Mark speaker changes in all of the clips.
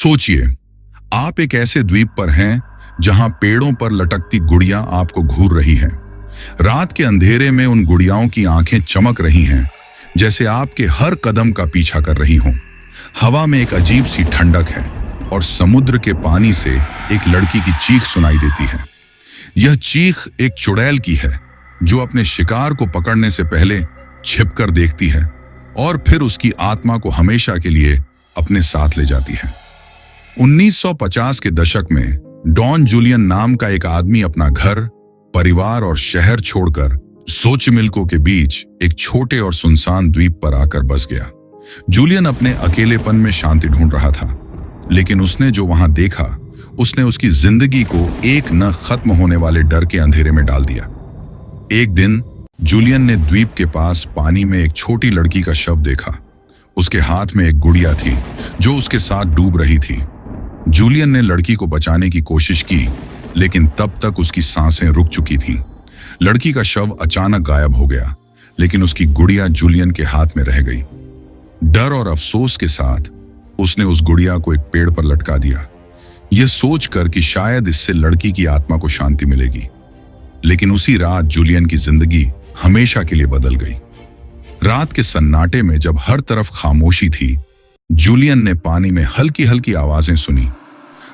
Speaker 1: सोचिए, आप एक ऐसे द्वीप पर हैं जहां पेड़ों पर लटकती गुड़ियां आपको घूर रही हैं। रात के अंधेरे में उन गुड़ियाओं की आंखें चमक रही हैं, जैसे आपके हर कदम का पीछा कर रही हों। हवा में एक अजीब सी ठंडक है और समुद्र के पानी से एक लड़की की चीख सुनाई देती है। यह चीख एक चुड़ैल की है जो अपने शिकार को पकड़ने से पहले छिपकर देखती है और फिर उसकी आत्मा को हमेशा के लिए अपने साथ ले जाती है। 1950 के दशक में डॉन जूलियन नाम का एक आदमी अपना घर, परिवार और शहर छोड़कर सोचिमिल्को के बीच एक छोटे और सुनसान द्वीप पर आकर बस गया। जूलियन अपने अकेलेपन में शांति ढूंढ रहा था, लेकिन उसने जो वहां देखा उसने उसकी जिंदगी को एक न खत्म होने वाले डर के अंधेरे में डाल दिया। एक दिन जूलियन ने द्वीप के पास पानी में एक छोटी लड़की का शव देखा। उसके हाथ में एक गुड़िया थी जो उसके साथ डूब रही थी। जूलियन ने लड़की को बचाने की कोशिश की, लेकिन तब तक उसकी सांसें रुक चुकी थीं। लड़की का शव अचानक गायब हो गया, लेकिन उसकी गुड़िया जूलियन के हाथ में रह गई। डर और अफसोस के साथ उसने उस गुड़िया को एक पेड़ पर लटका दिया, यह सोचकर कि शायद इससे लड़की की आत्मा को शांति मिलेगी। लेकिन उसी रात जूलियन की जिंदगी हमेशा के लिए बदल गई। रात के सन्नाटे में जब हर तरफ खामोशी थी, जूलियन ने पानी में हल्की हल्की आवाजें सुनी।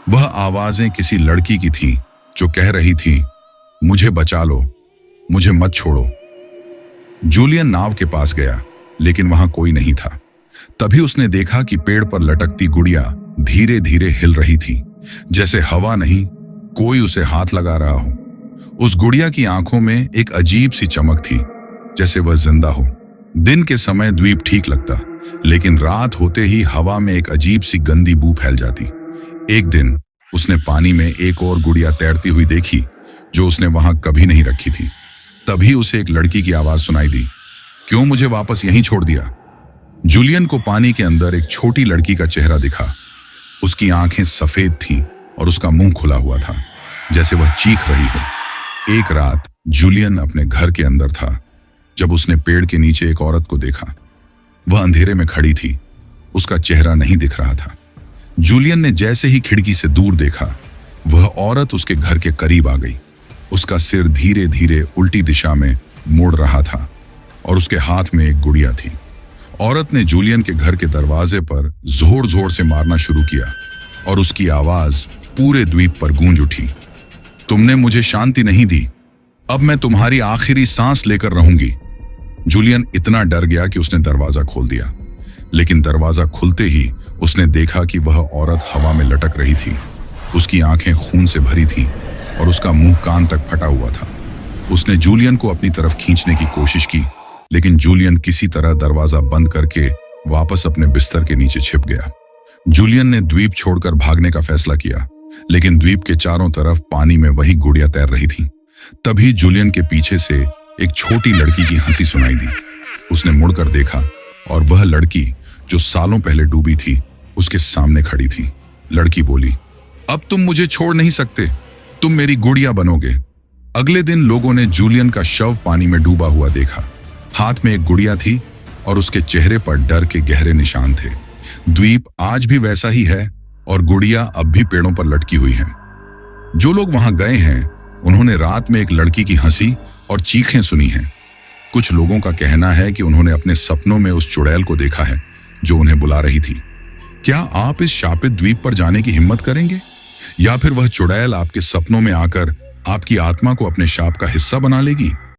Speaker 1: वह आवाजें किसी लड़की की थीं जो कह रही थी, मुझे बचा लो, मुझे मत छोड़ो। जूलियन नाव के पास गया, लेकिन वहां कोई नहीं था। तभी उसने देखा कि पेड़ पर लटकती गुड़िया धीरे धीरे हिल रही थी, जैसे हवा नहीं, कोई उसे हाथ लगा रहा हो। उस गुड़िया की आंखों में एक अजीब सी चमक थी, जैसे वह जिंदा हो। दिन के समय द्वीप ठीक लगता, लेकिन रात होते ही हवा में एक अजीब सी गंदी बू फैल जाती। एक दिन उसने पानी में एक और गुड़िया तैरती हुई देखी जो उसने वहां कभी नहीं रखी थी। तभी उसे एक लड़की की आवाज सुनाई दी, क्यों मुझे वापस यहीं छोड़ दिया? जूलियन को पानी के अंदर एक छोटी लड़की का चेहरा दिखा। उसकी आंखें सफेद थीं और उसका मुंह खुला हुआ था, जैसे वह चीख रही हो। एक रात जूलियन अपने घर के अंदर था जब उसने पेड़ के नीचे एक औरत को देखा। वह अंधेरे में खड़ी थी, उसका चेहरा नहीं दिख रहा था। जूलियन ने जैसे ही खिड़की से दूर देखा, वह औरत उसके घर के करीब आ गई। उसका सिर धीरे धीरे उल्टी दिशा में मुड़ रहा था और उसके हाथ में एक गुड़िया थी। औरत ने जूलियन के घर के दरवाजे पर जोर जोर से मारना शुरू किया और उसकी आवाज पूरे द्वीप पर गूंज उठी, तुमने मुझे शांति नहीं दी, अब मैं तुम्हारी आखिरी सांस लेकर रहूंगी। जूलियन इतना डर गया कि उसने दरवाजा खोल दिया, लेकिन दरवाजा खुलते ही उसने देखा कि वह औरत हवा में लटक रही थी। उसकी आंखें खून से भरी थीं और उसका मुंह कान तक फटा हुआ था। उसने जूलियन को अपनी तरफ खींचने की कोशिश की, लेकिन जूलियन किसी तरह दरवाजा बंद करके वापस अपने बिस्तर के नीचे छिप गया। जूलियन ने द्वीप छोड़कर भागने का फैसला किया, लेकिन द्वीप के चारों तरफ पानी में वही गुड़िया तैर रही थी। तभी जूलियन के पीछे से एक छोटी लड़की की हंसी सुनाई दी। उसने मुड़कर देखा और वह लड़की जो सालों पहले डूबी थी उसके सामने खड़ी थी। लड़की बोली, अब तुम मुझे छोड़ नहीं सकते, तुम मेरी गुड़िया बनोगे। अगले दिन लोगों ने जूलियन का शव पानी में डूबा हुआ देखा। हाथ में एक गुड़िया थी और उसके चेहरे पर डर के गहरे निशान थे। द्वीप आज भी वैसा ही है और गुड़िया अब भी पेड़ों पर लटकी हुई है। जो लोग वहां गए हैं उन्होंने रात में एक लड़की की हंसी और चीखें सुनी हैं। कुछ लोगों का कहना है कि उन्होंने अपने सपनों में उस चुड़ैल को देखा है जो उन्हें बुला रही थी। क्या आप इस शापित द्वीप पर जाने की हिम्मत करेंगे, या फिर वह चुड़ैल आपके सपनों में आकर आपकी आत्मा को अपने शाप का हिस्सा बना लेगी?